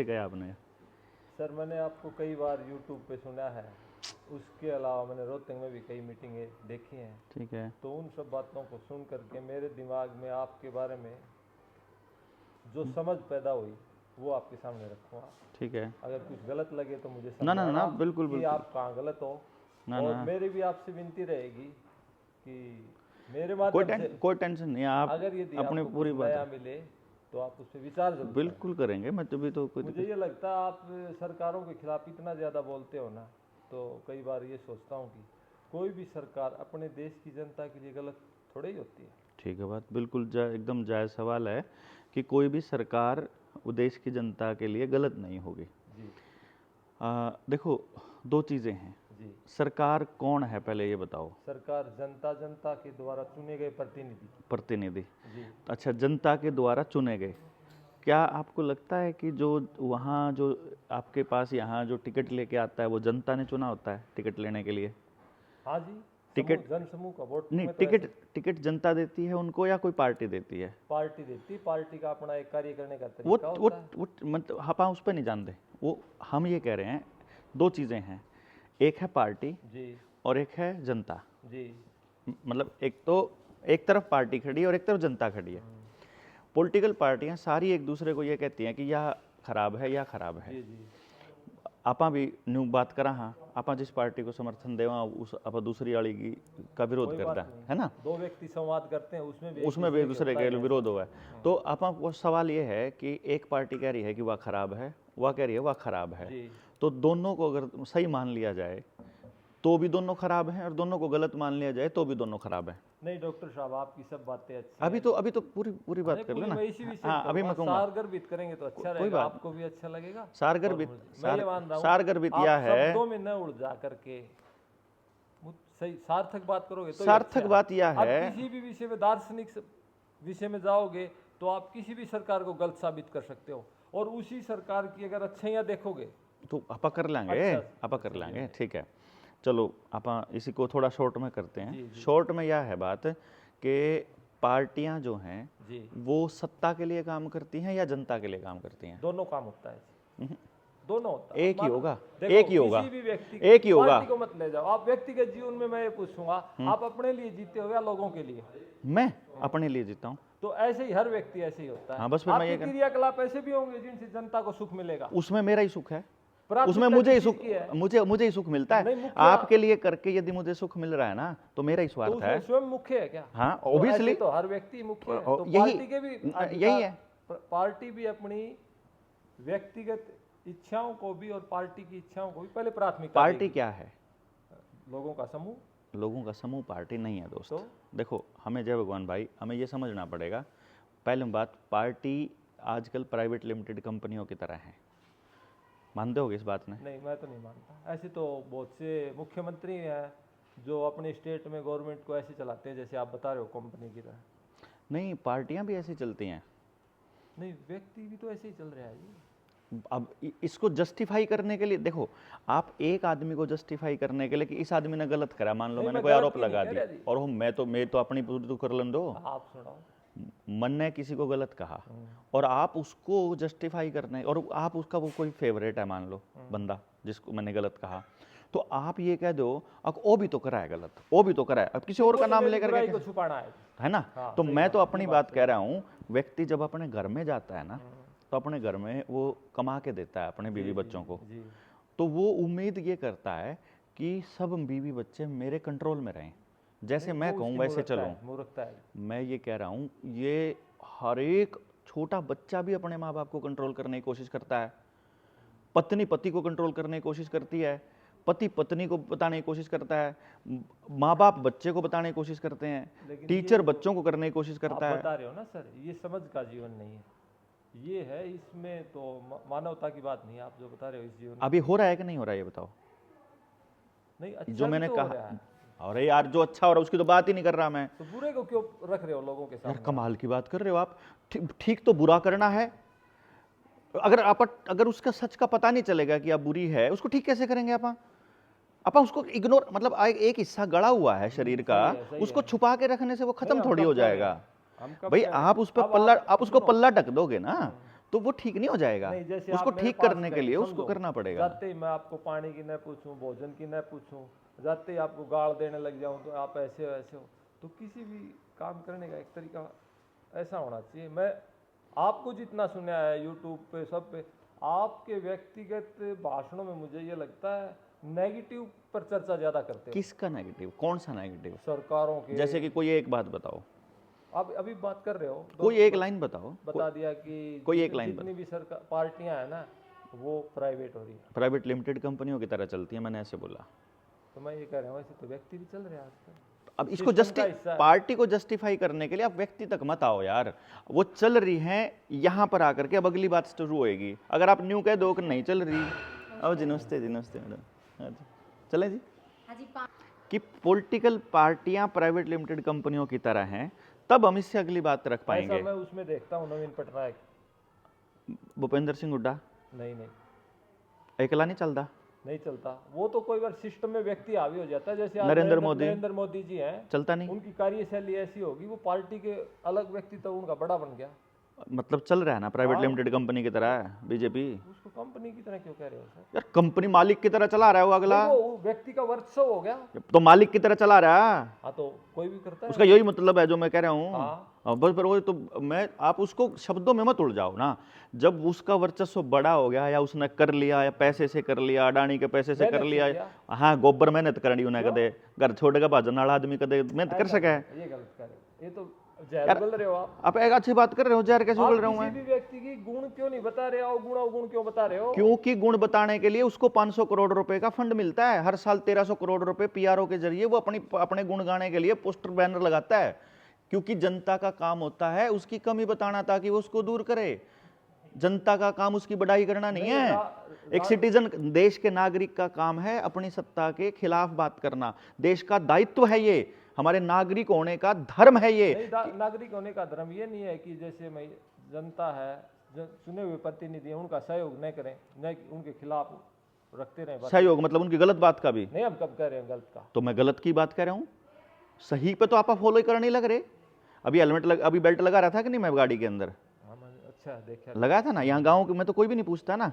गया आपने? सर मैंने आपको कई बार यूट्यूब पे सुना है, उसके अलावा मैंने रोहतंग में भी कई मीटिंगें देखी हैं। ठीक है। तो उन सब बातों को सुन करके मेरे दिमाग में आपके बारे में जो समझ पैदा हुई वो आपके सामने रखूँगा। ठीक है। अगर कुछ गलत लगे तो मुझे ना ना ना समझाना बिल्कुल कि बिल्कुल। आप कहाँ गलत हो। ना और ना मेरी भी आपसे विनती रहेगी कि मेरे कोई माध्यम से कोई टेंशन नहीं है, आप अगर यदि अपनी आपको पूरी कुछ बात नया मिले तो आप उस पर विचार जरूर करें। बिल्कुल करेंगे। मैं तभी तो कोई मुझे ये लगता है आप सरकारों के खिलाफ इतना ज़्यादा बोलते हो ना, तो कई बार ये सोचता हूँ कि कोई भी सरकार अपने देश की जनता के लिए गलत थोड़ी ही होती है। ठीक है, बात बिल्कुल एकदम जायज़ सवाल है कि कोई भी सरकार देश की जनता के लिए गलत नहीं होगी। जी देखो, दो चीज़ें हैं। जी। सरकार कौन है पहले ये बताओ? सरकार जनता के द्वारा चुने गए प्रतिनिधि। प्रतिनिधि। जी अच्छा, जनता के द्वारा चुने गए। क्या आपको लगता है कि जो वहाँ जो आपके पास यहाँ जो टिकट लेके आता है वो जनता ने चुना होता है टिकट लेने के लिए? हाँ जी। टिकट जन समूह का वोट नहीं, में तो टिकट ऐसे टिकट जनता देती है उनको या कोई पार्टी देती है? पार्टी देती, पार्टी का अपना एक कार्य करने का वो तरीका वो होता है। वो मतलब हम उस पर नहीं जानते। वो हम ये कह रहे हैं, दो चीज़ें हैं, एक है पार्टी जी और एक है जनता। जी मतलब एक तरफ पार्टी खड़ी है और एक तरफ जनता खड़ी है। पॉलिटिकल पार्टियां सारी एक दूसरे को ये कहती हैं कि यह खराब है या खराब है। जी जी आपा भी न्यू बात करा, हाँ, आपा जिस पार्टी को समर्थन देवा उस आपा दूसरी वाली का विरोध कोई करता बात नहीं। है ना, दो व्यक्ति संवाद करते हैं उसमें भी उसमें भी एक दूसरे होता के है। विरोध हुआ है। तो आपा वो सवाल ये है कि एक पार्टी कह रही है कि वह खराब है, वह कह रही है वह खराब है। जी तो दोनों को अगर सही मान लिया जाए तो भी दोनों खराब हैं, और दोनों को गलत मान लिया जाए तो भी दोनों खराब हैं। नहीं डॉक्टर साहब, आपकी सब बातें अच्छी अभी तो पूरी बात कर लेना। मैं इसी विषय हाँ, अभी मैं कहूँगा सारगर्भित करेंगे तो अच्छा कोई रहेगा, बात आपको भी अच्छा लगेगा। सारगर्भित मैं ये मान रहा हूँ सारगर्भित आप यह है, शब्दों में न उड़ जा करके सही सार्थक बात करोगे तो सार्थक बात यह आप है। किसी भी विषय में दार्शनिक विषय में जाओगे तो आप किसी भी सरकार को गलत साबित कर सकते हो, और उसी सरकार की अगर अच्छाइयाँ देखोगे तो आपा कर लेंगे। अच्छा, आपा कर लेंगे, ठीक है। चलो आपा इसी को थोड़ा शॉर्ट में करते जी, हैं। जी। शॉर्ट में यह है बात कि पार्टियां जो हैं जी वो सत्ता के लिए काम करती हैं या जनता के लिए काम करती हैं? दोनों काम होता है, दोनों होता है। एक ही होगा, देखो, एक ही होगा, किसी भी व्यक्ति एक ही होगा। पार्टी को मत ले जाओ आप, व्यक्तिगत जीवन में मैं ये पूछूंगा आप अपने लिए जीते हो या लोगों के लिए? मैं अपने लिए जीता हूँ। तो ऐसे ही हर व्यक्ति ऐसे ही होता है। हाँ, बस फिर मैं ये आपके क्रियाकलाप ऐसे भी होंगे जिनसे जनता को सुख मिलेगा, उसमें मेरा ही सुख है, प्राथमिकता उसमें मुझे ही किस सुख चीज़ की है? मुझे ही सुख मिलता है। नहीं, मुख्य आपके लिए करके यदि मुझे सुख मिल रहा है ना तो मेरा ही तो स्वार्थ उसमें है। स्वयं मुख्य है क्या? हाँ, तो ऑब्वियसली। ऐसे तो हर व्यक्ति मुख्य है, तो यही पार्टी के भी यही है। पार्टी भी अपनी व्यक्तिगत इच्छाओं को भी और पार्टी की इच्छाओं को भी पहले प्राथमिकता पार्टी देगी। क्या है? लोगों का समूह। लोगों का समूह पार्टी नहीं है दोस्त। तो देखो, हमें जय भगवान भाई, हमें ये समझना पड़ेगा पहले बात, पार्टी आजकल प्राइवेट लिमिटेड कंपनियों की तरह है। मानते होगे इस बात में? नहीं, मैं तो नहीं मानता। ऐसे तो बहुत से मुख्यमंत्री हैं जो अपने स्टेट में गवर्नमेंट को ऐसे चलाते हैं जैसे आप बता रहे हो कंपनी की तरह। नहीं, पार्टियां भी ऐसी चलती हैं। नहीं, व्यक्ति भी तो ऐसे ही चल रहा है जी। अब इसको जस्टिफाई करने के लिए देखो, आप एक आदमी को जस्टिफाई करने के लिए कि इस आदमी ने गलत करा, मान लो नहीं, मैंने मैं कोई गलत आरोप की नहीं लगा कह दिया रहा जी। और मैं तो अपनी पूरी तो कर लन दो। आप सुनाओ। मन ने किसी को गलत कहा और आप उसको जस्टिफाई करने, और आप उसका वो कोई फेवरेट है मान लो बंदा जिसको मैंने गलत कहा, तो आप ये कह दो अब वो भी तो करा है गलत, वो भी तो करा है, अब किसी और का नाम लेकर बुराई के को छुपाना है ना। हाँ, तो सही मैं बात, तो अपनी ये बात बात कह रहा हूँ, व्यक्ति जब अपने घर में जाता है ना तो अपने घर में वो कमा के देता है अपने बीवी बच्चों को, जी। तो वो उम्मीद ये करता है कि सब बीवी बच्चे मेरे कंट्रोल में रहें, जैसे मैं कहूँ वैसे चलूँ। मूर्खता है। मैं ये कह रहा हूँ, ये हर एक छोटा बच्चा भी अपने माँ बाप को कंट्रोल करने की कोशिश करता है, पत्नी पति को कंट्रोल करने की कोशिश करती है, पति पत्नी को बताने की कोशिश करता है, माँ बाप बच्चे को बताने की कोशिश करते हैं, टीचर बच्चों को करने की कोशिश करता आप है। बता रहे हो ना सर, ये समझ का जीवन नहीं है, ये है इसमें तो मानवता की बात नहीं है। आप जो बता रहे हो इस जीवन अभी हो रहा है कि नहीं हो रहा है ये बताओ? नहीं, अच्छा जो भी मैंने तो हो कहा, रहा है। अरे यार जो अच्छा हो रहा है उसकी तो बात ही नहीं कर रहा मैं। तो बुरे को क्यों रख रहे हो लोगों के यार सामने? कमाल की बात कर रहे हो आप। ठीक तो बुरा करना है, अगर उसका सच का पता नहीं चलेगा कि आप बुरी है, उसको ठीक कैसे करेंगे आप उसको इग्नोर, मतलब एक हिस्सा गड़ा हुआ है शरीर का, उसको छुपा के रखने से वो खत्म थोड़ी हो जाएगा भाई। आप उसको पल्ला ढक दोगे ना तो वो ठीक नहीं हो जाएगा। नहीं, जैसे उसको आप मेरे ठीक पास करने के गए, लिए उसको समझो, करना पड़ेगा। जाते ही मैं आपको पानी की न पूछूं, भोजन की न पूछूं, जाते ही आपको गाड़ देने लग जाऊं तो आप ऐसे हो ऐसे हो, तो किसी भी काम करने का एक तरीका ऐसा होना चाहिए। मैं आपको जितना सुना है यूट्यूब पे सब पे, आपके व्यक्तिगत भाषणों में मुझे ये लगता है नेगेटिव पर चर्चा ज्यादा करते हो, किसका नेगेटिव? कौन सा नेगेटिव? सरकारों के। जैसे कि कोई एक बात बताओ, आप अभी बात कर रहे हो, कोई एक लाइन बताओ। बता दिया कि कोई एक लाइन जितनी भी सरकार पार्टियां हैं ना वो प्राइवेट हो रही है। प्राइवेट लिमिटेड कंपनियों की तरह चलती है, मैंने ऐसे बोला। तो मैं ये कह रहा हूँ ऐसे तो व्यक्ति भी चल रहे हैं आजकल। अब इसको सिस्टम का हिस्सा है। पार्टी को जस्टिफाई करने के लिए आप व्यक्ति तक मत आओ यार। वो चल रही हैं यहाँ पर आकर के, अब अगली बात शुरू होएगी। अगर आप न्यू कह दो कि नहीं चल रही, अब जी नमस्ते, जी नमस्ते मैडम, हाँ जी चले जी, कि पॉलिटिकल पार्टियां प्राइवेट लिमिटेड कंपनियों की तरह हैं, तब हम इससे अगली बात रख ऐसा पाएंगे। मैं उसमें देखता हूँ नवीन पटनायक। भूपेंद्र सिंह हुड्डा नहीं नहीं एकला नहीं चलता। नहीं चलता, वो तो कोई बार सिस्टम में व्यक्ति हावी हो जाता है। जैसे आज नरेंद्र मोदी जी हैं, चलता नहीं, उनकी कार्यशैली ऐसी होगी, वो पार्टी के अलग व्यक्ति तो उनका बड़ा बन गया। मतलब चल रहा है ना प्राइवेट हाँ। लिमिटेड कंपनी की तरह बीजेपी। उसको कंपनी की तरह क्यों कह रहे हो सर? यार कंपनी मालिक की तरह चला रहा है वो अगला, वो व्यक्ति का वर्चस्व हो गया। तो मालिक की तरह चला रहा है, हाँ तो कोई भी करता है। उसका यही मतलब है जो मैं कह रहा हूँ। हाँ। बस पर वो तो मैं, आप उसको शब्दों में मत उलझाओ ना। जब उसका वर्चस्व बड़ा हो गया, या उसने कर लिया, या पैसे से कर लिया, अडानी के पैसे से कर लिया, हाँ गोबर मेहनत करनी उन्हें, कदे घर छोड़ेगा भाजन वाला आदमी कदे मेहनत कर सके। ये गलत कर रहे हो, ये तो जहर उगल रहे हो आप। एक अच्छी बात कर रहे हो, जहर कैसे उगल रहा हूँ किसी मैं? भी व्यक्ति की गुण क्यों नहीं बता रहे हो, गुण अवगुण क्यों बता रहे हो? क्योंकि गुण बताने के लिए उसको 500 करोड़ रुपए का फंड मिलता है हर साल, 1300 करोड़ रुपए पीआरओ के जरिए वो अपने गुण गाने के लिए पोस्टर बैनर लगाता है। क्योंकि जनता का काम होता है उसकी कमी बताना ताकि वो उसको दूर करे। जनता का काम उसकी बढ़ाई करना नहीं है। एक सिटीजन, देश के नागरिक का काम है अपनी सत्ता के खिलाफ बात करना। देश का दायित्व है ये, हमारे नागरिक होने का धर्म है ये। नागरिक होने का धर्म ये नहीं है कि जैसे मैं जनता है, चुने हुए प्रतिनिधि उनका सहयोग न करें, न उनके खिलाफ रखते रहे। सहयोग मतलब उनकी गलत बात का भी नहीं, हम कब कह रहे हैं गलत का? तो मैं गलत की बात कह रहा हूँ, सही पे तो आप फॉलो करने नहीं लग रहे। अभी हेलमेट अभी बेल्ट लगा रहा था कि नहीं मैं गाड़ी के अंदर? अच्छा देखा, लगा था ना। यहाँ गाँव में तो कोई भी नहीं पूछता ना,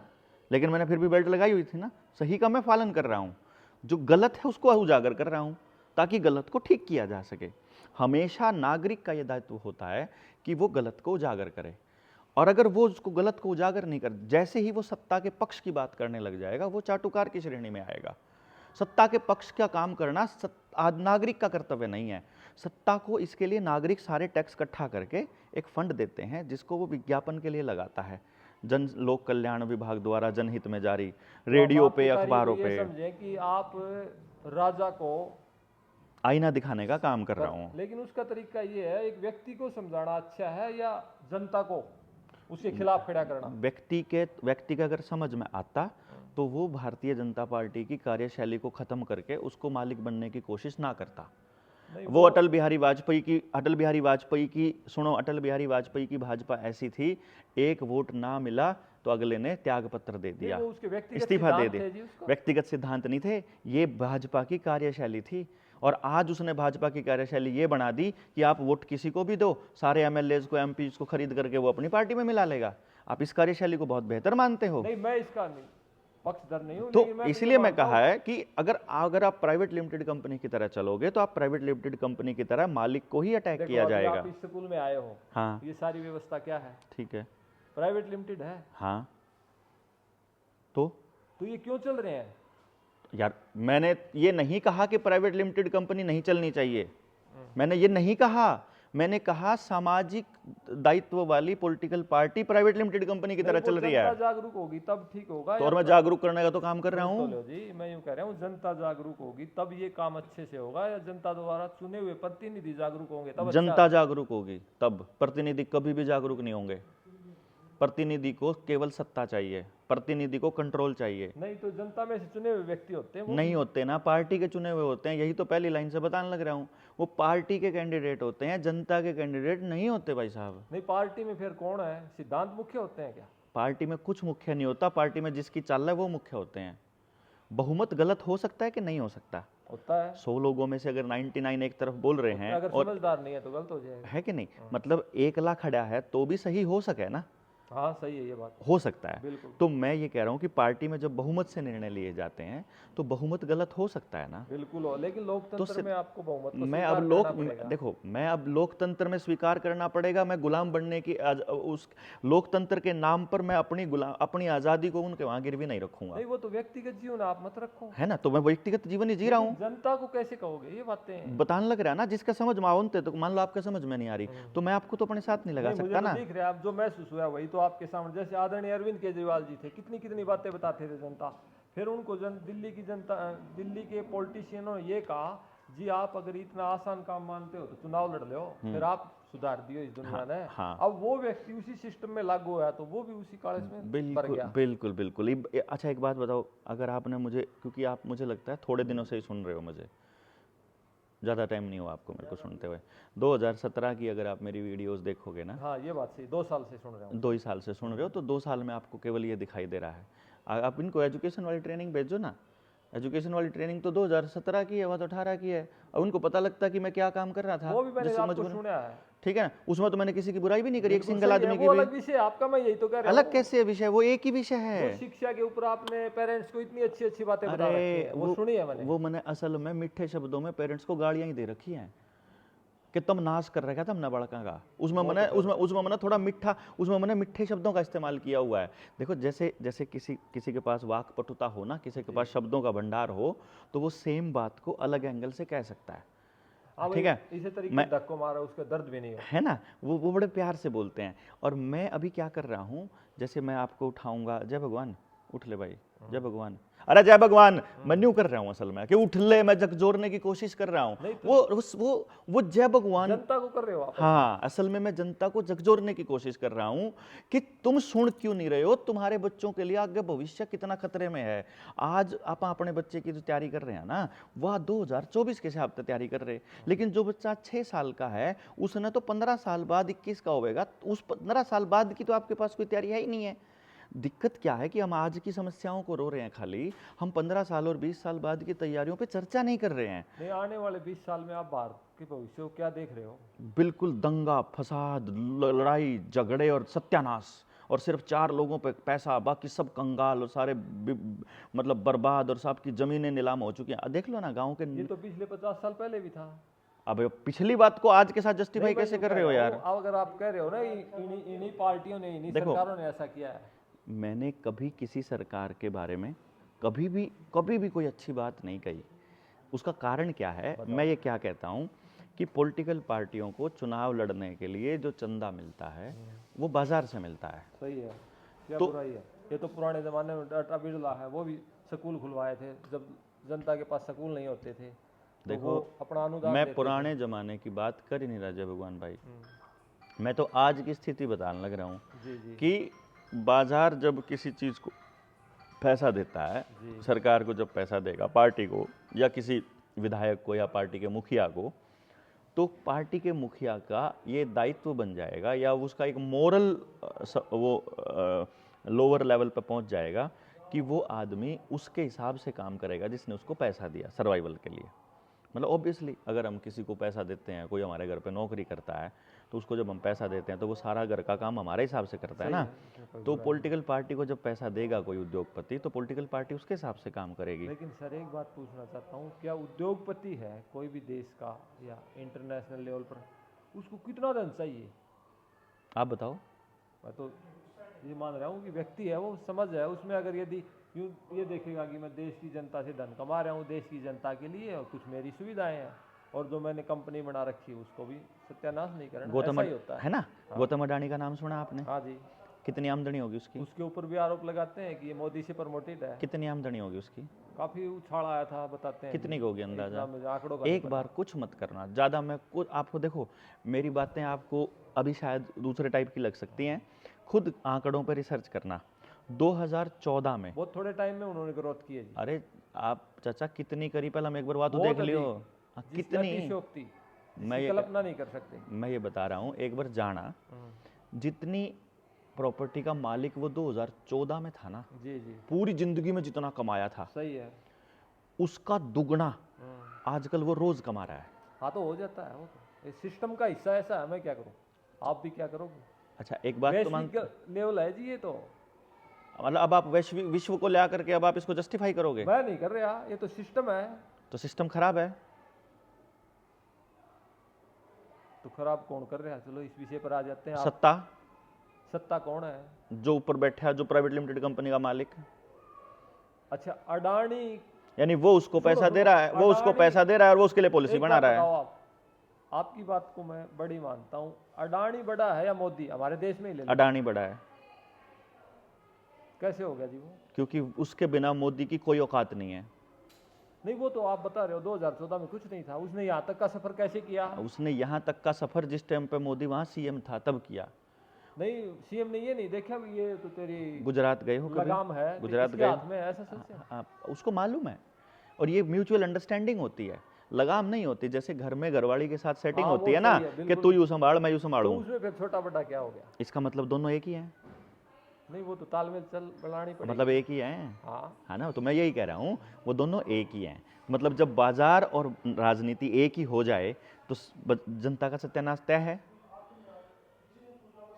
लेकिन मैंने फिर भी बेल्ट लगाई हुई थी ना। सही का मैं पालन कर रहा हूँ, जो गलत है उसको उजागर कर रहा हूँ ताकि गलत को ठीक किया जा सके। हमेशा नागरिक का यह दायित्व होता है कि वो गलत को उजागर करे, और अगर वो उसको गलत को उजागर नहीं कर, जैसे ही वो सत्ता के पक्ष की बात करने लग जाएगा वो चाटुकार की श्रेणी में आएगा। सत्ता के पक्ष का काम करना नागरिक का कर्तव्य नहीं है। सत्ता को, इसके लिए नागरिक सारे टैक्स इकट्ठा करके एक फंड देते हैं जिसको वो विज्ञापन के लिए लगाता है, जन लोक कल्याण विभाग द्वारा जनहित में जारी, रेडियो पे, अखबारों पे। समझे कि आप राजा को आईना दिखाने का काम कर रहा हूँ। लेकिन उसका तरीका ये है, एक व्यक्ति को समझाना अच्छा है या जनता को उसके खिलाफ खड़ा करना? व्यक्ति के अगर समझ में आता तो वो भारतीय जनता पार्टी की कार्यशैली को खत्म करके उसको मालिक बनने की कोशिश ना करता। वो अटल बिहारी वाजपेयी की सुनो, अटल बिहारी वाजपेयी की भाजपा ऐसी थी, एक वोट ना मिला तो अगले ने त्याग पत्र दे दिया, इस्तीफा दे दिया। व्यक्तिगत सिद्धांत नहीं थे, ये भाजपा की कार्यशैली थी। और आज उसने भाजपा की कार्यशैली ये बना दी कि आप वोट किसी को भी दो, सारे एमएलए को, एमपी को खरीद करके वो अपनी पार्टी में मिला लेगा। आप इस कार्यशैली को बहुत बेहतर मानते हो। नहीं, मैं इसका नहीं पक्षधर नहीं हूं, तो इसलिए मैं कहा है कि अगर आप प्राइवेट लिमिटेड कंपनी की तरह चलोगे तो आप प्राइवेट लिमिटेड कंपनी की तरह मालिक को ही अटैक किया जाएगा। आप इस स्कूल में आए हो, हाँ, ये सारी व्यवस्था क्या है? ठीक है, प्राइवेट लिमिटेड है। हाँ, तो ये क्यों चल रहे हैं? यार मैंने ये नहीं कहा कि प्राइवेट लिमिटेड कंपनी नहीं चलनी चाहिए, मैंने ये नहीं कहा। मैंने कहा सामाजिक दायित्व वाली political party private limited company की तरह चल रही है। जनता जागरूक होगी तब ठीक होगा। तो और मैं जागरूक करने का तो काम कर रहा हूँ जी, मैं यूं कह रहा हूँ जनता जागरूक होगी तब ये काम अच्छे से होगा, या जनता द्वारा चुने हुए प्रतिनिधि जागरूक होंगे तब? जनता जागरूक होगी तब, प्रतिनिधि कभी भी जागरूक नहीं होंगे। प्रतिनिधि को केवल सत्ता चाहिए, प्रतिनिधि को कंट्रोल चाहिए। नहीं तो जनता में से चुने हुए व्यक्ति होते हैं, वो नहीं होते ना, पार्टी के चुने हुए होते हैं। यही तो पहली लाइन से बताने लग रहा हूँ, वो पार्टी के कैंडिडेट होते हैं, जनता के कैंडिडेट नहीं होते भाई साहब। नहीं, पार्टी में फिर कौन है? सिद्धांत मुख्य होते हैं क्या? पार्टी में कुछ मुख्य नहीं होता, पार्टी में जिसकी चाल है वो मुख्य होते हैं। बहुमत गलत हो सकता है कि नहीं हो सकता? होता है। 100 लोगों में से अगर 99 एक तरफ बोल रहे हैं अगर और समझदार नहीं है तो गलत हो जाएगा, है कि नहीं? मतलब 1 लाख खड़ा है तो भी सही हो सके ना। हाँ सही है ये बात, हो सकता है। बिल्कुल तो मैं ये कह रहा हूँ कि पार्टी में जब बहुमत से निर्णय लिए जाते हैं तो बहुमत गलत हो सकता है ना। बिल्कुल हो, लेकिन लोकतंत्र सिर्फ- में आपको बहुमत को मैं अब स्वीकार करना पड़ेगा। देखो, मैं अब लोकतंत्र में स्वीकार करना पड़ेगा, मैं गुलाम बनने की उस लोकतंत्र के नाम पर मैं अपनी आज़ादी को उनके वहाँ गिरवी नहीं रखूंगा, नहीं वो तो व्यक्तिगत जीवन आप मत रखो, है ना। तो मैं व्यक्तिगत जीवन ही जी रहा लेकिन हूँ। जनता को कैसे कहोगे ये बातें। बताने लग रहा है ना, जिसका समझ में आवंत है, तो मान लो आपका समझ में नहीं आ रही तो मैं आपको तो अपने साथ नहीं लगा नहीं मुझे सकता तो ना। दिख रहा है, अब जो महसूस हुआ वही तो आपके सामने, जैसे आदरणीय अरविंद केजरीवाल जी थे, कितनी कितनी बातें बताते थे जनता, फिर उनको दिल्ली की जनता, दिल्ली के पॉलिटिशियनों ने ये कहा जी आप अगर इतना आसान काम मानते हो तो चुनाव लड़ लो, फिर आप सुधार दियो इस दुनिया ने। हाँ। अब वो व्यक्ति उसी सिस्टम में लागू हुआ तो वो भी उसी काल में भर बिल्कुल गया। बिल्कुल बिल्कुल। अच्छा एक बात बताओ, अगर आपने मुझे, क्योंकि आप मुझे लगता है थोड़े दिनों से ही सुन रहे हो मुझे, ज़्यादा टाइम नहीं हुआ आपको मेरे को सुनते हुए, 2017 की अगर आप मेरी वीडियोस देखोगे ना, हाँ ये बात सही, 2 साल से सुन रहा हूँ। 2 ही साल से सुन रहे हो, तो 2 साल में आपको केवल ये दिखाई दे रहा है। आप इनको एजुकेशन वाली ट्रेनिंग भेजो ना, एजुकेशन वाली ट्रेनिंग तो 2017 की है, वह तो 18 की है। अब उनको पता लगता कि मैं क्या काम कर रहा था, वो भी मैंने जिससे आपको मजबूर, सुना है, ठीक है ना, उसमें तो मैंने किसी की बुराई भी नहीं करी, एक बिल्कुल सिंगल सही है, आदमी की वो भी। अलग विषय है आपका, मैं यही तो कह रहा हूँ। अलग कैसे है विषय, वो एक ही विषय है। वो शिक्षा के ऊपर आपने पेरेंट्स को इतनी अच्छी अच्छी बातें बता रखी अरे हैं, वो सुनी है मैंने। वो मैंने असल में मीठे शब्दों में पेरेंट्स को गालियां ही दे रखी हैं कि तुम नाश कर रखा था हमने बड़का का। उसमें मैंने थोड़ा मीठा, उसमें मैंने मीठे शब्दों का इस्तेमाल किया हुआ है। देखो जैसे जैसे किसी के पास वाक्पटुता हो ना, किसी के पास शब्दों का भंडार हो, तो वो सेम बात को अलग एंगल से कह सकता है, हाँ ठीक भाई, है। इसी तरीके मैं से धक्को मारा उसका दर्द भी नहीं हो। है ना, वो बड़े प्यार से बोलते हैं। और मैं अभी क्या कर रहा हूँ, जैसे मैं आपको उठाऊंगा, जय भगवान, उठ ले भाई, जय भगवान, अरे जय भगवान, मैं न्यू कर रहा हूँ असल में कि उठ ले, मैं झकझोरने की कोशिश कर रहा हूँ। नहीं तो वो जय भगवान, जनता को कर रहे हो आप। हाँ, असल में मैं जनता को झकझोरने की कोशिश कर रहा हूं कि तुम सुन क्यों नहीं रहे हो, तुम्हारे बच्चों के लिए आगे भविष्य कितना खतरे में है। आज आप अपने बच्चे की जो तैयारी कर रहे हैं ना, वह 2024 के हिसाब से तैयारी कर रहे हैं, लेकिन जो बच्चा 6 साल का है उसने तो 15 साल बाद 21 का होगा, उस 15 साल बाद की तो आपके पास कोई तैयारी है ही नहीं है। दिक्कत क्या है कि हम आज की समस्याओं को रो रहे हैं खाली, हम 15 साल और 20 साल बाद की तैयारियों पे चर्चा नहीं कर रहे हैं। नहीं, आने वाले 20 साल में आप भारत के भविष्य को क्या देख रहे हो? बिल्कुल दंगा फसाद, लड़ाई झगड़े और सत्यानाश, और सिर्फ 4 लोगों पे पैसा, बाकी सब कंगाल और सारे मतलब बर्बाद, और सबकी जमीनें नीलाम हो चुकी हैं। देख लो ना गांव के। ये तो पिछले 50 साल पहले भी था। अब पिछली बात को आज के साथ जस्टिफाई नहीं, मैं कैसे जो कर कह रहे हो रहा यार। हूँ, अगर आप कह रहे हो ना इन्हीं पार्टियों ने, इन्हीं देखो, सरकारों ने ऐसा किया है। मैंने कभी किसी सरकार के बारे में कभी भी कोई अच्छी बात नहीं कही। उसका कारण क्या है, मैं ये क्या कहता हूँ कि पॉलिटिकल पार्टियों को चुनाव लड़ने के लिए जो चंदा मिलता है वो बाजार से मिलता है। सही है, क्या तो- बुराई है? ये तो पुराने जमाने में डाटा बिरला है, वो भी स्कूल खुलवाए थे जब जनता के पास स्कूल नहीं होते थे, तो देखो, वो अपना अनुदान मैं देते पुराने जमाने की बात कर ही नहीं रहा जय भगवान भाई, थे। मैं तो आज की स्थिति बताने लग रहा हूँ जी जी कि बाजार जब किसी चीज़ को पैसा देता है, जी। सरकार को जब पैसा देगा, पार्टी को या किसी विधायक को या पार्टी के मुखिया को, तो पार्टी के मुखिया का ये दायित्व बन जाएगा या उसका एक मोरल वो लोअर लेवल पर पहुंच जाएगा कि वो आदमी उसके हिसाब से काम करेगा जिसने उसको पैसा दिया सर्वाइवल के लिए। मतलब ऑब्वियसली अगर हम किसी को पैसा देते हैं, कोई हमारे घर पे नौकरी करता है, तो उसको जब हम पैसा देते हैं तो वो सारा घर का काम हमारे हिसाब से करता है ना। तो पॉलिटिकल पार्टी को जब पैसा देगा कोई उद्योगपति, तो पॉलिटिकल पार्टी उसके हिसाब से काम करेगी। लेकिन सर एक बात पूछना चाहता हूँ, क्या उद्योगपति है कोई भी देश का या इंटरनेशनल लेवल पर, उसको कितना धन चाहिए? आप बताओ। मैं तो ये मान रहा हूँ कि व्यक्ति है, वो समझ है उसमें, अगर यदि यूँ ये देखेगा कि मैं देश की जनता से धन कमा रहा हूँ देश की जनता के लिए, और कुछ मेरी सुविधाएं हैं, और जो मैंने कंपनी बना रखी है उसको भी सत्यानाश नहीं करना, गौतम ऐसा ही होता है ना। गौतम अडानी का नाम सुना आपने? हाँ जी। कितनी आमदनी होगी उसकी? उसके ऊपर भी आरोप लगाते हैं कि ये मोदी से प्रमोटेड है। कितनी आमदनी होगी उसकी? काफी उछाल आया था, बताते हैं। कितनी होगी अंदाजा? मुझे आंकड़ों का एक बार कुछ मत करना ज़्यादा, मैं कुछ आपको, देखो मेरी बातें आपको अभी शायद दूसरे टाइप की लग सकती हैं, खुद आंकड़ों पर रिसर्च करना। 2014 में, बहुत थोड़े टाइम में उन्होंने ग्रोथ की है जी। अरे आप चाचा कितनी करी, पहले हम एक बार बात तो बहुत देख लियो। अधिक, जिसकी कितनी, अतिशयोक्ति, मैं जिसकी ये कल्पना नहीं कर सकते। मैं ये बता रहा हूँ, एक बार जाना, जितनी प्रॉपर्टी का मालिक वो 2014 में था ना, जी जी, पूरी जिंदगी में जितना कमाया था सही है। उसका दुगना आजकल वो रोज कमा रहा है। हाँ तो हो जाता है, वो तो इस सिस्टम का हिस्सा ऐसा है, मैं क्या करूँ, आप भी क्या करोगे? अच्छा एक बात तो मान, वैश्विक लेवल है जी ये तो। मतलब अब आप विश्व को ला करके अब आप इसको जस्टिफाई करोगे? मैं नहीं कर रहा, ये तो सिस्टम है। तो सिस्टम खराब है। तो खराब कौन कर रहा है? चलो इस विषय पर आ जाते हैं। आप सत्ता, सत्ता कौन है? जो ऊपर बैठा है, जो प्राइवेट लिमिटेड कंपनी का मालिक, अच्छा अडानी। यानी वो उसको पैसा सुनो, दे रहा है, वो उसको अडानी- पैसा दे रहा है और वो उसके लिए पॉलिसी एक बना बात रहा है। बताओ आप, आपकी बात को मैं बड़ी मानता हूँ। अडानी बड़ा है या मोदी? हमारे देश में ही ले लो। अडानी बड़ा है, कैसे हो गया जी वो? क्योंकि उसके बिना मोदी की कोई औकात नहीं है। नहीं वो तो आप बता रहे हो 2014 में कुछ नहीं था, उसने यहाँ तक का सफर कैसे किया? उसने यहाँ तक का सफर जिस टाइम पे मोदी वहाँ सीएम था तब किया। नहीं सीएम ने ये नहीं देखा भी ये तो तेरी गुजरात गए हो कभी? लगाम है, गुजरात किसके गए? हाथ में है? ऐसा सच है? आप उसको मालूम है, और ये म्यूचुअल अंडरस्टैंडिंग होती है, लगाम नहीं होती। जैसे घर में घरवाली के साथ सेटिंग हाँ, होती वो है ना, सही है, कि बिल्कुल। तू यूं संभाल मैं यूं तो संभालूं, उसमें फिर छोटा बड़ा क्या हो गया? इसका मतलब दोनों एक ही हैं, नहीं वो तो तालमेल चल बढ़ानी पड़ेगी। मतलब एक ही हैं, हाँ है ना? तो मैं यही कह रहा हूँ, वो दोनों एक ही हैं। मतलब जब बाजार और राजनीति एक ही हो जाए तो जनता का सत्यानाश तय है।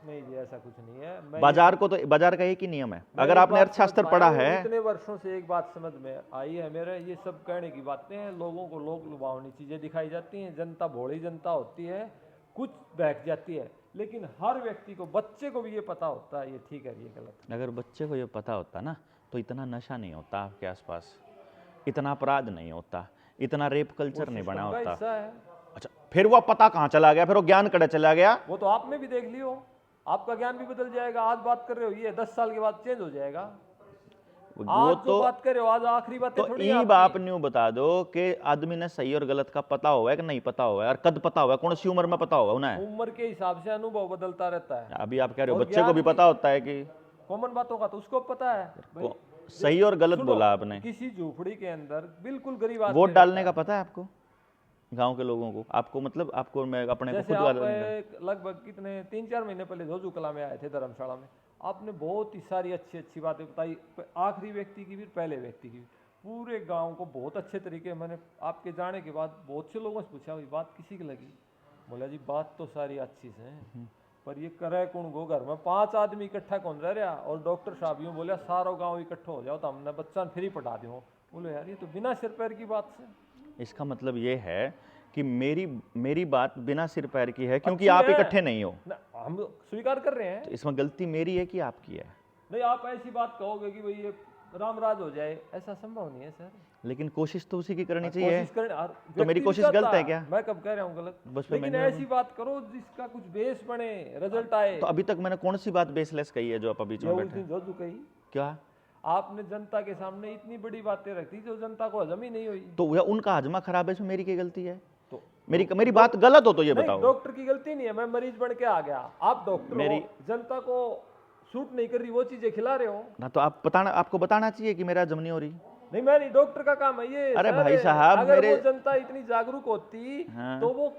नहीं जी ऐसा कुछ नहीं है। मैं बाजार को तो, बाजार का एक ही नियम है। मैं अगर एक आपने बात अर्थशास्त्र समझ पढ़ा पाया हूँ, है, इतने वर्षों से एक बात समझ में आई है मेरे, ये सब कहने की बातें हैं, लोगों को लोक लुभावनी चीजें दिखाई जाती हैं, जनता भोली जनता होती है, कुछ बहक जाती है, लेकिन हर व्यक्ति को, बच्चे को भी ये पता होता है ये ठीक है ये गलत है। अगर बच्चे को ये पता होता ना तो इतना नशा नहीं होता आपके आसपास, इतना अपराध नहीं होता, इतना रेप कल्चर नहीं बना सिस्टम का होता। हिस्सा है। अच्छा फिर वो पता कहाँ चला गया, फिर वो ज्ञान कड़े चला गया। वो तो आप में भी देख लियो, आपका ज्ञान भी बदल जाएगा। आज बात कर रहे हो ये 10 साल के बाद चेंज हो जाएगा। वो आज जो तो बात कर रहे हो आज आखिरी बातें तो थोड़ी ई आपकी। बाप न्यू बता दो कि आदमी ने सही और गलत का पता हुआ है कि नहीं पता हुआ है, और कद पता हुआ है, कौन सी उम्र में पता हुआ उन्हें। उम्र के हिसाब से अनुभव बदलता रहता है। अभी आप कह रहे हो और बच्चे को भी ज्ञान पता होता है कि कॉमन बातों का तो उसको पता है भाई। सही और गलत सुनो, बोला आपने। किसी झोपड़ी के अंदर बिल्कुल गरीब आदमी वोट डालने रहता का पता है आपको, गांव के लोगों को? आपको मतलब आपको, मैं अपने है। को जैसे खुद आप डालने का। लगभग कितने 3-4 महीने पहले जोजू कला में आए थे धर्मशाला में, आपने बहुत ही सारी अच्छी अच्छी बातें बताई, आखिरी व्यक्ति की भी पहले व्यक्ति की भी, पूरे गांव को बहुत अच्छे तरीके। मैंने आपके जाने के बाद बहुत से लोगों से पूछा भाई बात किसी की लगी, बोला जी बात तो सारी अच्छी से है, पर ये करे कौन गो, घर में 5 आदमी इकट्ठा कौन रह रहा, और डॉक्टर साहब यूँ बोला सारा गांव इकट्ठा हो जाओ तो हमने बच्चा फ्री पढ़ा दो। बोले यार ये तो बिना सिर पैर की बात से। इसका मतलब ये है कि मेरी बात बिना सिर पैर की है, क्योंकि अच्छी आप है। इकट्ठे नहीं हो। ना, हम स्वीकार कर रहे हैं। तो इसमें गलती मेरी है कि आपकी है? नहीं आप ऐसी बात कहोगे कि भाई ये रामराज हो जाए, ऐसा संभव नहीं है सर। लेकिन कोशिश तो उसी की करनी चाहिए। कोशिश करें। तो मेरी कोशिश गलत है क्या? मैं कब कह रहा हूँ गलत? बस फिर लेकिन मैंने- ऐसी बात करो जिसका कुछ बेस बने, रिजल्ट आए। तो अभी तक मैंने कौन सी बात बेसलेस कही है जो आप बीच ये में उस बैठे? दिन जोजू कही, क्या? आपने जनता के सामने इतनी बड़ी बातें रखी जो जनता को हजम ही नहीं हुई। तो या उनका हजमा खराब है, इसमें मेरी क्या गलती है? तो मेरी बात गलत हो तो ये नहीं, बताओ। डॉक्टर की गलती नहीं है, मैं मरीज बन के आ गया, आप डॉक्टर मेरी- हो, जनता को सूट नहीं कर रही वो चीजें खिला रहे हो। ना तो आपको बताना चाहिए कि मेरा हजम नहीं हो रही। नहीं मैं नहीं, डॉक्टर का काम है ये। अरे सर, भाई साहब, अगर मेरे- वो जनता इतनी जागरूक होती हाँ। तो वो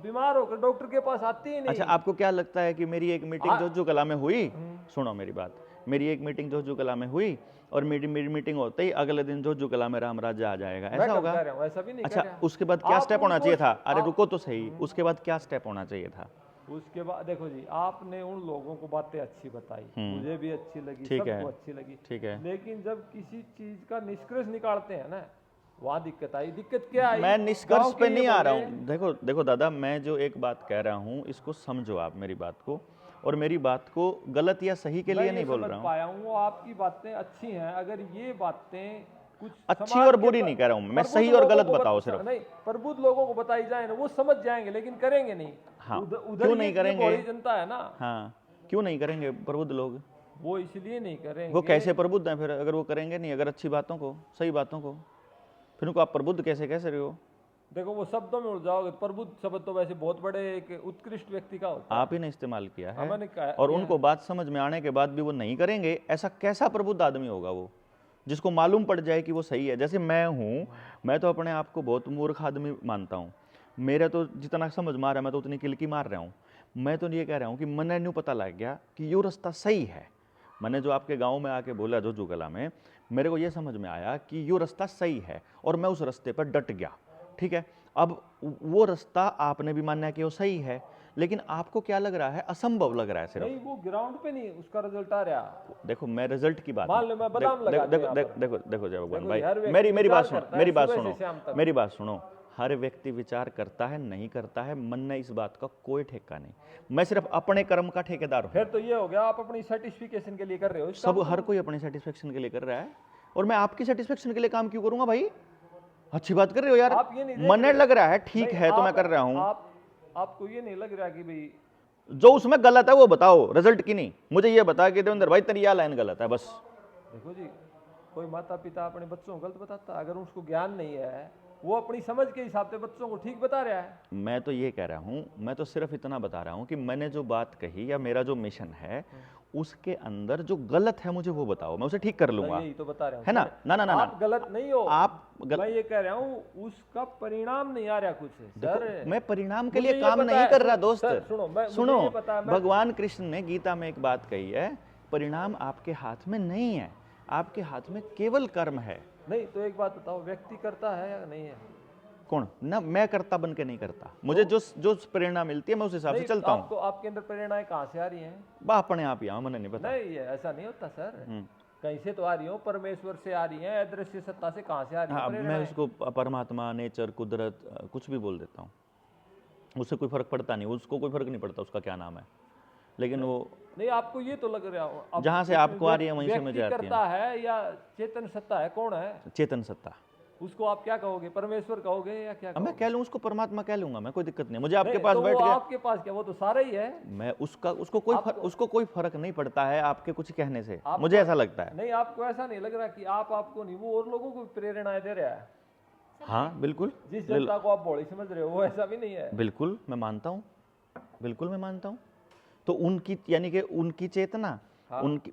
बीमार होकर डॉक्टर के पास आती ही नहीं। अच्छा आपको क्या लगता है कि मेरी एक मीटिंग जोजू कला में हुई, सुनो मेरी बात, मेरी एक मीटिंग जोजू कला में हुई और मेरी मीटिंग होते ही अगले दिन जोजू कला में रामराज आ जाएगा, मैं ऐसा कब होगा? कह रहा हूं, ऐसा भी नहीं अच्छा कह रहा। उसके बाद क्या आप स्टेप होना उनको- चाहिए था? अरे आप- रुको तो सही, उसके बाद क्या स्टेप होना चाहिए था? उसके बाद देखो जी, आपने उन लोगों को बातें अच्छी बताई, मुझे भी अच्छी लगी, ठीक है। सबको अच्छी लगी, ठीक है। लेकिन जब किसी चीज का निष्कर्ष निकालते हैं ना, वहां दिक्कत आई। दिक्कत क्या आई? मैं निष्कर्ष गांव पे के नहीं ये आ रहा बोले, हूँ। देखो दादा, मैं जो एक बात कह रहा हूँ इसको समझो आप मेरी बात को, और मेरी बात को गलत या सही के मैं लिए ये नहीं बोल समझ रहा हूँ। पाया हूँ आपकी बातें अच्छी हैं। अगर ये बातें कुछ अच्छी समाज और के बुरी नहीं कह रहा हूँ मैं, प्रबुद्ध सही और लोगों गलत को बताओ सिर्फ। नहीं, प्रबुद्ध लोगों को बताई जाए ना, वो समझ जाएंगे, लेकिन करेंगे नहीं। हाँ, उधर क्यों नहीं ये करेंगे? भोली जनता है ना, हाँ, क्यों नहीं करेंगे प्रबुद्ध लोग? वो इसलिए नहीं करेंगे। वो कैसे प्रबुद्ध हैं फिर, अगर वो करेंगे नहीं, अगर अच्छी बातों को, सही बातों को, फिर उनको आप प्रबुद्ध कैसे कह रहे हो? देखो वो शब्दों में उड़ जाओगे, प्रबुद्ध शब्द तो वैसे बहुत बड़े एक उत्कृष्ट व्यक्ति का होता है। आप ही ने इस्तेमाल किया है, मैंने कहा और उनको बात समझ में आने के बाद भी वो नहीं करेंगे। ऐसा कैसा प्रबुद्ध आदमी होगा वो, जिसको मालूम पड़ जाए कि वो सही है? जैसे मैं हूँ, मैं तो अपने आप को बहुत मूर्ख आदमी मानता हूँ, मेरा तो जितना समझ मार है मैं तो उतनी किलकी मार रहा हूँ। मैं तो ये कह रहा हूँ कि मैंने न्यू पता लग गया कि यो रास्ता सही है। मैंने जो आपके गांव में आके बोला जोजू कला में, मेरे को ये समझ में आया कि यो रास्ता सही है, और मैं उस रास्ते पर डट गया। ठीक है, अब वो रास्ता आपने भी माना कि वो सही है, लेकिन आपको क्या लग रहा है, असंभव लग रहा है सिर्फ। नहीं, वो ग्राउंड पे नहीं उसका रिजल्ट आ रहा। देखो मैं रिजल्ट की बात मान लो मैं बादाम लगा देखो दूं देखो यहाँ देखो पर। देखो देखो जय भगवान देखो भाई, जी, हर व्यक्ति मेरी बात विचार सुनो, करता है मेरी बात सुबह से सुनो, शाम तक। मेरी बात सुनो। हर व्यक्ति विचार करता है, नहीं करता है, मन ने इस बात का कोई ठेका नहीं। मैं सिर्फ अपने कर्म का ठेकेदार हूँ। फिर तो ये हो गया आप अपनी सेटिस्फिकेशन के लिए कर रहे हो इस सब काम को। हर कोई अपने सेटिस्फेक्शन के लिए कर रहा है, और मैं आपकी सेटिस्फेक्शन के लिए काम क्यों करूंगा भाई? अच्छी बात कर रहे हो यार, आप ये नहीं देख मन रहे- लग रहा है, ठीक नहीं, है तो मैं आप- कर रहा हूं। आपको ये नहीं लग रहा कि भाई जो उसमें गलत है वो बताओ, रिजल्ट की नहीं। मुझे ये बता कि देवेंद्र भाई तेरी यह लाइन गलत है, बस। देखो जी, कोई माता पिता अपने बच्चों को गलत बताता, अगर उसको ज्ञान नहीं है वो अपनी समझ के हिसाब से बच्चों को ठीक बता रहा है। मैं तो ये कह रहा हूं, मैं तो सिर्फ इतना बता रहा हूं कि मैंने जो बात कही या मेरा जो मिशन है उसके अंदर जो गलत है मुझे वो बताओ, मैं उसे ठीक कर लूंगा। यही तो बता रहा हूँ है ना? सर। ना ना ना आप गलत नहीं हो, मैं ये कह रहा हूँ उसका परिणाम नहीं आ रहा कुछ सर। मैं परिणाम के मुझे लिए ये काम पता नहीं है, कर रहा सर, दोस्त। सर, सुनो, मुझे सुनो, ये पता है, मैं- भगवान कृष्ण ने गीता में एक बात कही है, परिणाम आपके हाथ में नहीं है, आपके हाथ में केवल कर्म है। नहीं तो एक बात बताओ, व्यक्ति करता है या नहीं है? कौन ना? मैं करता बन के नहीं करता, मुझे जो जो प्रेरणा मिलती है मैं उस हिसाब से नहीं, चलता हूँ। आपको आपके अंदर प्रेरणाएं कहाँ से आ रही हैं? बा अपने आप ही आओ, मुझे नहीं पता। नहीं, ये ऐसा नहीं होता सर। कहीं से तो आ रही हो, परमेश्वर से आ रही है, अदृश्य सत्ता से कहाँ से आ रही हाँ, है अब मैं प्रेरणाएं? उसको परमात्मा, नेचर, कुदरत, कुछ भी बोल देता हूँ, उससे कोई फर्क पड़ता नहीं, उसको कोई फर्क नहीं पड़ता उसका क्या नाम है। लेकिन वो नहीं, आपको ये तो लग रहा हो अब जहाँ से आपको आ रही है वहीं से मुझे व्यक्ति आती है। करता है या चेतन सत्ता है, कौन है? चेतन सत्ता। उसको आप क्या कहोगे, परमेश्वर कहोगे या क्या अब मैं कहोगे? कह लूँ उसको परमात्मा कह लूंगा मैं, कोई दिक्कत नहीं मुझे। आपके नहीं, पास तो बैठ वो के आपके पास क्या, वो तो सारा ही है। मैं उसको कोई फर्क नहीं पड़ता है आपके कुछ कहने से, आपको- मुझे ऐसा लगता है। नहीं, आपको ऐसा नहीं लग रहा कि आपको नहीं, वो और लोगों को प्रेरणाएं दे रहा है? हाँ बिल्कुल, जिस जनता को आप भोली समझ रहे हो वो ऐसा भी नहीं है। बिल्कुल मैं मानता हूँ, बिल्कुल मैं मानता हूँ। तो उनकी यानी कि उनकी चेतना,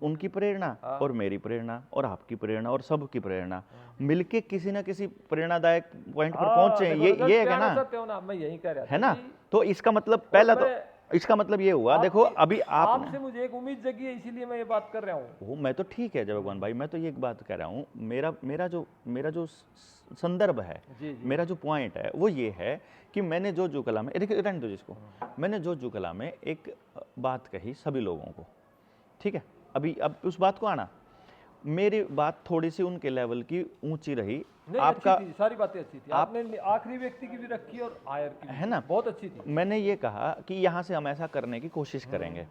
उनकी प्रेरणा और मेरी प्रेरणा और आपकी प्रेरणा और सबकी प्रेरणा मिलके किसी ना किसी प्रेरणादायक पॉइंट पर पहुंचे, देखो, ये रिजल्ट है क्या ना? आना चाहते हो ना, मैं यही कह रहा था है ना? कि तो इसका मतलब पहला तो मैं- इसका मतलब ये हुआ, देखो अभी आपने आपसे मुझे एक उम्मीद जगी है, इसीलिए मैं ये बात कर रहा हूँ। वो मैं तो ठीक है जय भगवान भाई, मैं तो ये एक बात कह रहा हूँ, मेरा जो संदर्भ है, जी, जी। मेरा जो पॉइंट है वो ये है कि मैंने जो कला में, देखिए रहने दो जिसको, मैंने जो कला में एक बात कही सभी लोगों को, ठीक है? अभी अब उस बात को आना, मेरी बात थोड़ी सी उनके लेवल की ऊंची रही, नहीं, आपका अच्छी थी, सारी बातें अच्छी थी। आपने आखिरी व्यक्ति की भी रखी और आयर की भी, है ना? बहुत अच्छी थी। मैंने ये कहा कि यहाँ से हम ऐसा करने की कोशिश करेंगे।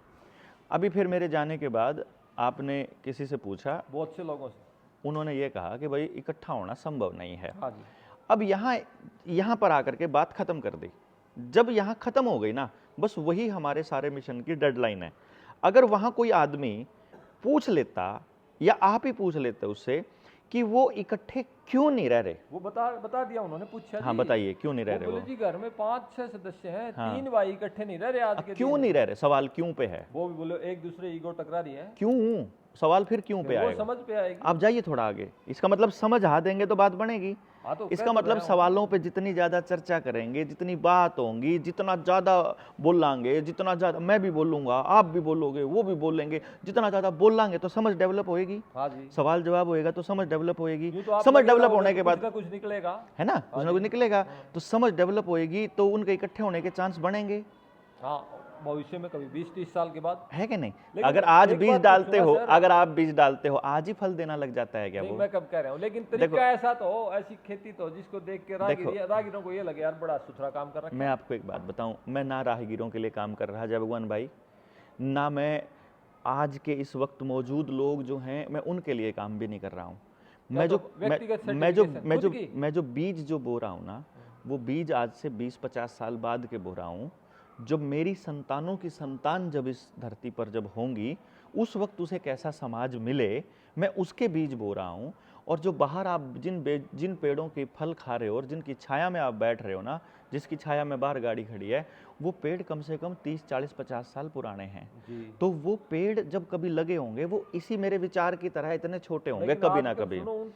अभी फिर मेरे जाने के बाद आपने किसी से पूछा, बहुत से लोगों से। उन्होंने ये कहा कि भाई इकट्ठा होना संभव नहीं है। हाँ जी। अब यहाँ पर आकर के बात खत्म कर दी। जब यहाँ खत्म हो गई ना, बस वही हमारे सारे मिशन की डेडलाइन है। अगर वहाँ कोई आदमी पूछ लेता या आप ही पूछ लेते उससे कि वो इकट्ठे क्यों नहीं रह रहे, वो बता दिया उन्होंने, पूछा हाँ जी। बताइए क्यों नहीं रह वो रहे बोले वो? जी घर में 5-6 सदस्य हैं, 3 भाई इकट्ठे नहीं रह रहे आज के क्यों दिन। नहीं रह रहे? सवाल क्यों पे है? वो भी बोले एक दूसरे ईगो टकरा रही है। क्यों? सवाल फिर क्यों पे वो आएगा? समझ पे आएगी। आप जाइए थोड़ा आगे, इसका मतलब समझा देंगे तो बात बनेगी। हाँ, तो इसका कह तो मतलब रहा हूँ। सवालों पे जितनी ज्यादा चर्चा करेंगे, जितनी बात होंगी, जितना ज्यादा बोलांगे, जितना ज्यादा मैं भी बोलूंगा, आप भी बोलोगे, वो भी बोलेंगे, जितना ज्यादा बोलांगे तो समझ डेवलप होएगी, हाँ जी। सवाल जवाब होएगा तो समझ डेवलप होएगी, यूं तो आप समझ लगे डेवलप रहोगे होने तो के कुछ बाद ना कुछ निकलेगा। है ना, कुछ ना कुछ निकलेगा, तो समझ डेवलप होएगी तो उनके इकट्ठे होने के चांस बढ़ेंगे, हाँ, भविष्य में कभी 20-30 साल के बाद। है कि नहीं? लेकिन अगर आज एक बीज बात डालते हो, पूछूंगा सर। अगर आप बीज डालते हो आज ही फल देना लग जाता है क्या नहीं, वो? मैं कब कह रहा हूँ, लेकिन तरीका ऐसा तो हो, ऐसी खेती तो जिसको देख के राहगीरों को ये लगे यार बड़ा सुथरा काम कर रखा है। मैं आपको एक बात बताऊं, मैं ना राहगीरों के लिए काम कर रहा जय भगवान भाई, ना मैं आज के इस वक्त मौजूद लोग जो हैं मैं उनके लिए काम भी नहीं कर रहा हूं। मैं जो व्यक्तिगत मैं जो certification, मैं जो खुद की। मैं जो बीज जो बो रहा हूं ना, वो बीज आज से 20-50 साल बाद के बो रहा हूं। जब मेरी संतानों की संतान जब इस धरती पर जब होंगी, उस वक्त उसे कैसा समाज मिले, मैं उसके बीज बो रहा हूं। और जो बाहर आप जिन पेड़ों के फल खा रहे हो और जिनकी छाया में आप बैठ रहे हो ना, जिसकी छाया में बाहर गाड़ी खड़ी है, वो पेड़ कम से कम 30, 40, 50 साल पुराने हैं। जी। तो वो पेड़ जब कभी लगे होंगे, वो इसी मेरे विचार की तरह इतने छोटे होंगे लेकिन कभी ना आजकल कभी। सुनो,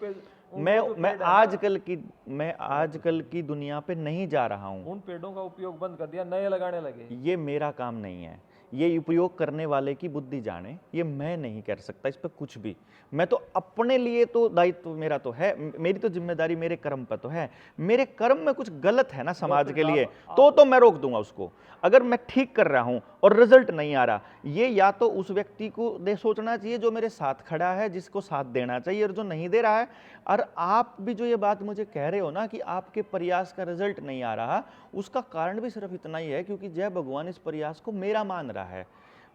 मैं आजकल की दुनिया पे नहीं जा रहा हूँ। उन पेड़ों का उपयोग बंद कर दिया, नए लगाने लगे। ये मेरा काम नहीं है, ये उपयोग करने वाले की बुद्धि जाने, ये मैं नहीं कर सकता इस पर कुछ भी। मैं तो अपने लिए तो दायित्व मेरा तो है, मेरी तो जिम्मेदारी मेरे कर्म पर तो है। मेरे कर्म में कुछ गलत है ना समाज के लिए, तो मैं रोक दूंगा उसको। अगर मैं ठीक कर रहा हूं और रिजल्ट नहीं आ रहा, ये या तो उस व्यक्ति को सोचना चाहिए जो मेरे साथ खड़ा है, जिसको साथ देना चाहिए, और जो नहीं दे रहा है। और आप भी जो ये बात मुझे कह रहे हो ना कि आपके प्रयास का रिजल्ट नहीं आ रहा, उसका कारण भी सिर्फ इतना ही है क्योंकि जय भगवान इस प्रयास को मेरा मान रहा है।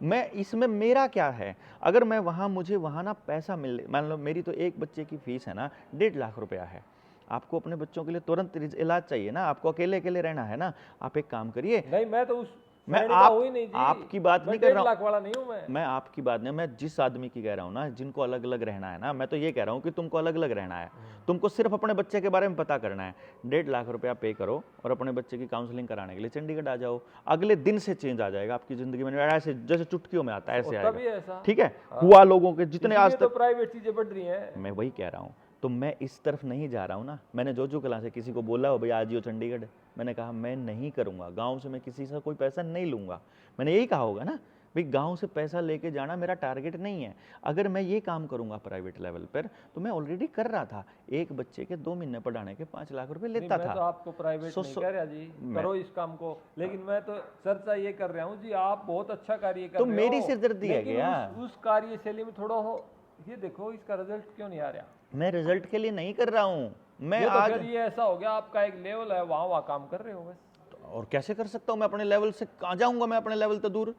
मैं इसमें मेरा क्या है? अगर मैं मुझे वहां ना पैसा मिल, मान लो मेरी तो एक बच्चे की फीस है ना 1.5 लाख रुपया है। आपको अपने बच्चों के लिए तुरंत इलाज चाहिए ना, आपको अकेले अकेले रहना है ना, आप एक काम करिए। नहीं, मैं तो उस मैं श्रेणी का हूं ही नहीं जी। आपकी बात मैं नहीं कर 1.5 लाख रहा वाला नहीं हूं हूं, मैं आपकी बात नहीं, मैं जिस आदमी की कह रहा हूं ना, जिनको अलग अलग रहना है ना, मैं तो ये कह रहा हूं कि तुमको अलग अलग रहना है। तुमको सिर्फ अपने बच्चे के बारे में पता करना है। 1.5 लाख रुपया पे करो और अपने बच्चे की काउंसलिंग कराने के लिए चंडीगढ़ आ जाओ। अगले दिन से चेंज आ जाएगा आपकी जिंदगी में, ऐसे जैसे चुटकियों में आता है ऐसे तभी आएगा। ऐसा ठीक है, हुआ लोगों के जितने आज तो तक। प्राइवेट चीजें बढ़ रही हैं। मैं वही कह रहा हूँ, तो मैं इस तरफ नहीं जा रहा हूँ ना। मैंने जो कला से किसी को बोला हो भाई आज ही चंडीगढ़, मैंने कहा मैं नहीं करूँगा। गांव से मैं किसी से कोई पैसा नहीं लूँगा, मैंने यही कहा होगा ना भाई, गांव से पैसा लेके जाना मेरा टारगेट नहीं है। अगर मैं ये काम करूँगा प्राइवेट लेवल पर, तो मैं ऑलरेडी कर रहा था। एक बच्चे के 2 महीने पढ़ाने के 5 लाख रुपए लेता मैं था। तो आपको प्राइवेट नहीं कह रहा जी, करो इस काम को, लेकिन मैं तो चर्चा ये कर रहा हूँ जी, आप बहुत अच्छा कार्य कर तो रहे हो, मेरी सिरदर्दी है लेकिन क्या? उस कार्यशैली में थोड़ा हो, ये देखो इसका रिजल्ट क्यों नहीं आ रहा। मैं रिजल्ट के लिए नहीं कर रहा हूँ, मैं ये तो आज फिर ये ऐसा हो गया, आपका एक लेवल है, वहाँ काम कर रहे हो बस। और कैसे कर सकता हूँ मैं? अपने लेवल से कहाँ जाऊंगा मैं? अपने लेवल तो दूर।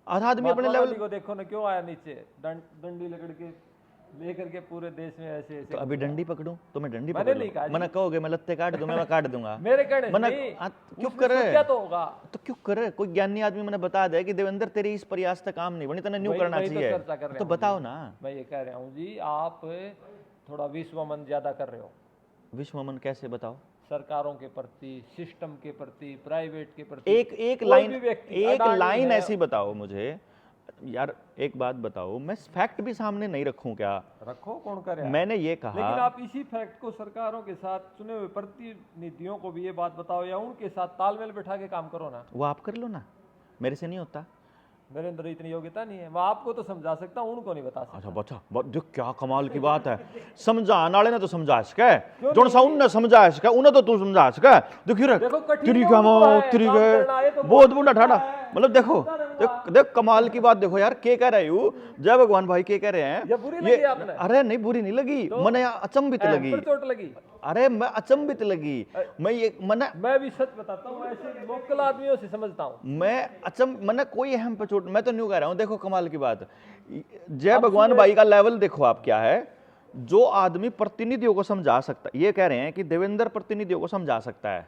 आधा आदमी अपने महात्मा लेवल गांधी को देखो ना, क्यों आया नीचे, डंडी लकड़ के लेकर के पूरे देश में ऐसे ऐसे। तो अभी डंडी पकड़ूं तो मैं डंडी मैंने पकड़ नहीं लूं। कहा जी। मना कहोगे मैं लत्ते काट दूं, मैं काट दूंगा। मेरे कहने से मना नहीं, क्यों उसमें करे? क्या तो होगा। तो क्यों करे? कोई ज्ञानी आदमी मैंने बता दे कि देवेंद्र तेरी इस प्रयास से काम नहीं बनी, तने न्यू करना वही तो चाहिए, चर्चा कर रहे तो हैं बताओ जी। ना। मैं ये कह रहा हूँ जी, आप थोड़ा विश्वमन ज्यादा कर रहे हो, विश्वमन कैसे बताओ? सरकारों के प्रति, सिस्टम के प्रति, प्राइवेट के प्रति। एक कोई लाइन, भी व्यक्ति एक अडानी लाइन है। ऐसी बताओ मुझे यार, एक बात बताओ, मैं फैक्ट भी सामने नहीं रखूं क्या? रखो, कौन करे। मैंने ये कहा, लेकिन आप इसी फैक्ट को सरकारों के साथ, चुने हुए प्रतिनिधियों को भी ये बात बताओ, या उनके साथ तालमेल बैठा के काम करो ना। वो आप कर लो ना, मेरे से नहीं होता। मेरे अंदर इतनी योग्यता नहीं है, मैं आपको तो समझा सकता हूँ, उनको नहीं बता सकता। अच्छा बच्चा, जो क्या कमाल की बात है, समझाने वाले ने तो समझा सके, जोन सा उनने समझा सके, उन्हें तो तू समझा सके। देखियो रे, तेरी क्या मौत, तेरी के बहुत बूढ़ा ठाडा, मतलब देखो देख कमाल की बात देखो यार, के कह रहे हो जय भगवान भाई, के कह रहे हैं ये बुरी लगी आपने? अरे नहीं बुरी नहीं लगी, मैंने अचंभित लगी, चोट लगी। अरे मैं अचंभित लगी, मैं भी सच बताता हूँ, ऐसे लोकल आदमियों से समझता हूँ। मैंने कोई अहम पे चोट, मैं तो न्यू कह रहा हूँ। देखो कमाल की बात, जय भगवान भाई का लेवल देखो आप क्या है। जो आदमी प्रतिनिधियों को समझा सकता है, ये कह रहे हैं कि देवेंद्र प्रतिनिधियों को समझा सकता है,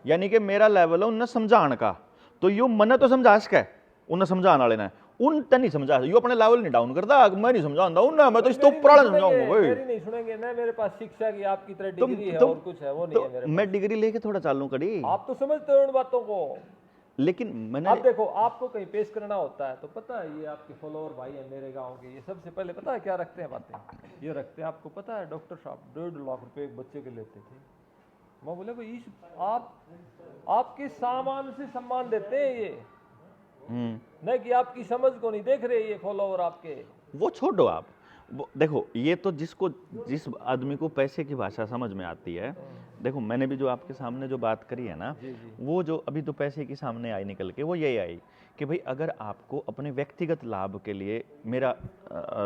यानी कि मेरा लेवल है उन्हें समझाने का, तो यू मने तो समझा सके, उन्हें समझाने वाले ने उन नहीं समझा, यू अपने लेवल नहीं डाउन करता, मैं नहीं समझाता उन्हें, मैं तो इस तो ऊपर समझाऊंगा भाई। मेरी नहीं सुनेंगे ना, मेरे पास शिक्षा की आपकी तरह डिग्री है और कुछ है, वो नहीं है मेरे पास। मैं डिग्री लेके थोड़ा चालू करी, आप तो समझते हो उन बातों को, लेकिन मैंने आप देखो, आपको कहीं पेश करना होता है तो पता है, ये आपके फॉलोअर भाई है मेरे गांव के, ये सबसे पहले पता है क्या रखते हैं बातें, ये रखते हैं, आपको पता है डॉक्टर साहब 1.5 लाख रुपए एक बच्चे के लेते थे। मैं बोले भाई, इस आपके सामान से सम्मान देते हैं ये, नहीं कि आपकी समझ को नहीं देख रहे ये फॉलोअर आपके। वो छोड़ो आप, देखो ये तो जिस आदमी को पैसे की भाषा समझ में आती है, देखो मैंने भी जो आपके सामने जो बात करी है ना, वो जो अभी तो पैसे की सामने आई निकल के, वो यही आई कि भाई अगर आपको अपने व्यक्तिगत लाभ के लिए मेरा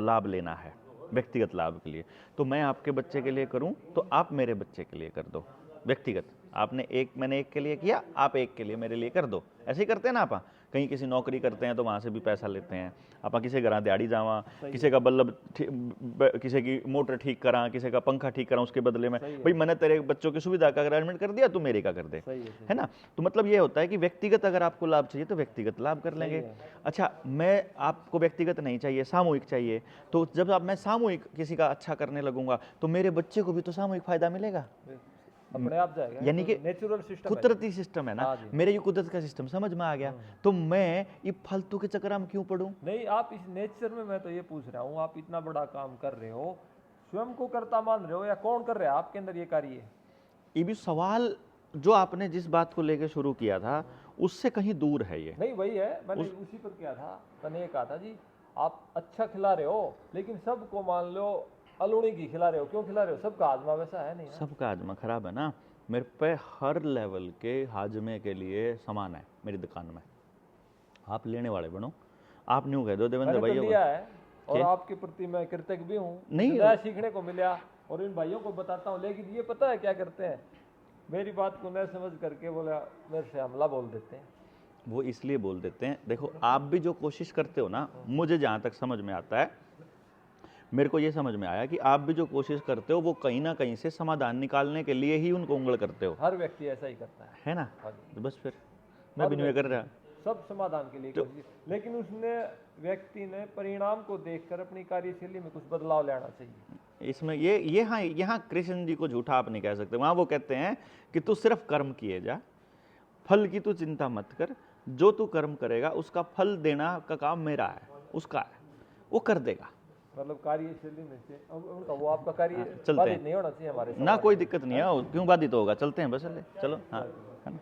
लाभ लेना है, व्यक्तिगत लाभ के लिए, तो मैं आपके बच्चे के लिए करूं तो आप मेरे बच्चे के लिए कर दो व्यक्तिगत। मैंने एक के लिए किया, आप एक के लिए मेरे लिए कर दो। ऐसे ही करते हैं ना आप, कहीं किसी नौकरी करते हैं तो वहाँ से भी पैसा लेते हैं। आप किसी घर दिहाड़ी जावा, किसी का बल्ब, किसी की मोटर ठीक करा, किसी का पंखा ठीक करा, उसके बदले में भाई मैंने तेरे बच्चों की सुविधा का अरेंजमेंट कर दिया, तू मेरे का कर दे, है ना। तो मतलब ये होता है कि व्यक्तिगत अगर आपको लाभ चाहिए तो व्यक्तिगत लाभ कर लेंगे। अच्छा, मैं आपको व्यक्तिगत नहीं चाहिए, सामूहिक चाहिए, तो जब मैं सामूहिक किसी का अच्छा करने लगूंगा तो मेरे बच्चे को भी तो सामूहिक फायदा मिलेगा, अपने आप जाएगा। यानी कि नेचुरल सिस्टम, कुदरती सिस्टम है ना। मेरे ये कुदरत का सिस्टम समझ में आ गया, तो मैं ये फालतू के चक्कर में क्यों पढ़ूं? नहीं, आप इस नेचर में, मैं तो ये पूछ रहा हूँ, आप इतना बड़ा काम कर रहे हो, स्वयं को कर्ता मान रहे हो या कौन कर रहा है आपके अंदर ये कार्य? ये भी सवाल जो आपने जिस बात को लेकर शुरू किया था, उससे कहीं दूर है ये। नहीं वही है, मैंने उसी पर किया था। मैंने ये कहा था जी आप अच्छा खिला रहे हो लेकिन सबको मान लो अलूणी की खिला रहे हो, क्यों खिला रहे हो? सबका हाजमा वैसा है नहीं ना। सबका हाजमा खराब है ना। मेरे पे हर लेवल के हाजमे के लिए सामान है मेरी दुकान में। आप लेने वाले बनो, आप न्यू कह दो देवेंद्र मैंने तो भैया लिया है और क्या? आपके प्रति मैं कृतज्ञ भी हूँ। नहीं। नया सीखने को मिला और इन भाइयों को बताता हूँ। लेकिन ये पता है क्या करते हैं, मेरी बात को न समझ करके बोला मेरे से हमला बोल देते हैं। वो इसलिए बोल देते हैं, देखो आप भी जो कोशिश करते हो ना, मुझे जहाँ तक समझ में आता है, मेरे को ये समझ में आया कि आप भी जो कोशिश करते हो वो कहीं ना कहीं से समाधान निकालने के लिए ही उनको उंगल करते हो, हर व्यक्ति ऐसा ही करता है ना। हाँ जी। तो बस फिर मैं भी नहीं कर रहा। सब समाधान के लिए कोशिश, लेकिन उसने व्यक्ति ने परिणाम को देखकर अपनी कार्यशैली में कुछ बदलाव लाना चाहिए। इसमें ये हाँ, यहाँ कृष्ण जी को झूठा आप नहीं कह सकते। वहाँ वो कहते हैं कि तू सिर्फ कर्म किए जा, फल की तू चिंता मत कर, जो तू कर्म करेगा उसका फल देना का काम मेरा है, उसका है, वो कर देगा। मतलब कार्यशैली में से उनका वो आपका कार्य चलते बाधित हैं। नहीं होना चाहिए हमारे ना कोई दिक्कत नहीं है, क्यों बाधित होगा, चलते हैं बस चलो। हाँ, है ना।